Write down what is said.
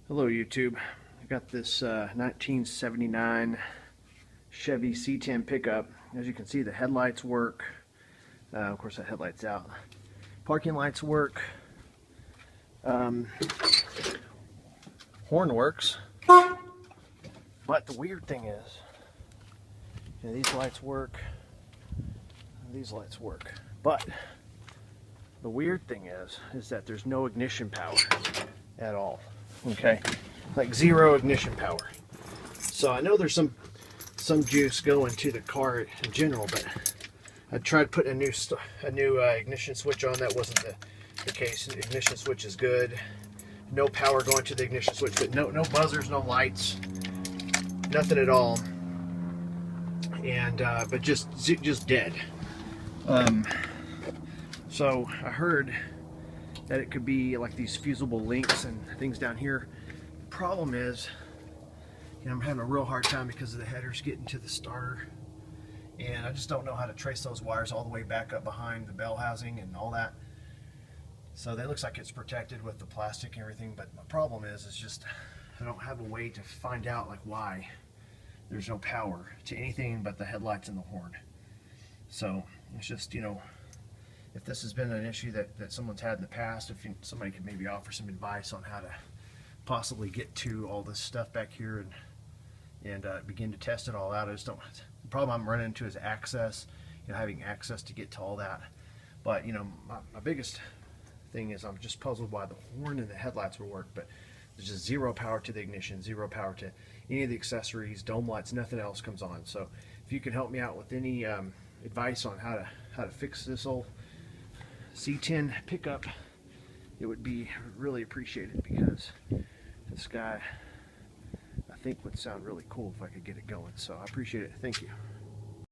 Hello YouTube. I got this 1979 Chevy C-10 pickup. As you can see, the headlights work. Of course, that headlight's out. Parking lights work. Horn works. But the weird thing is, these lights work. These lights work. But the weird thing is that there's no ignition power at all. Okay, like zero ignition power. So I know there's some juice going to the car in general, but I tried putting a new ignition switch on. That wasn't the case. The ignition switch is good. No power going to the ignition switch, but no buzzers, no lights, nothing at all. And but just dead. So I heard that it could be like these fusible links and things down here. The problem is, I'm having a real hard time because of the headers getting to the starter, and I just don't know how to trace those wires all the way back up behind the bell housing and all that. So that looks like it's protected with the plastic and everything, but my problem is just I don't have a way to find out like why there's no power to anything but the headlights and the horn. So it's just, if this has been an issue that someone's had in the past, if somebody could maybe offer some advice on how to possibly get to all this stuff back here and begin to test it all out. I just don't. The problem I'm running into is access, having access to get to all that. But my biggest thing is I'm just puzzled why the horn and the headlights will work, but there's just zero power to the ignition, zero power to any of the accessories, dome lights, nothing else comes on. So if you can help me out with any advice on how to fix this old C-10 pickup, it would be really appreciated, because this guy, I think, would sound really cool if I could get it going. So I appreciate it. Thank you.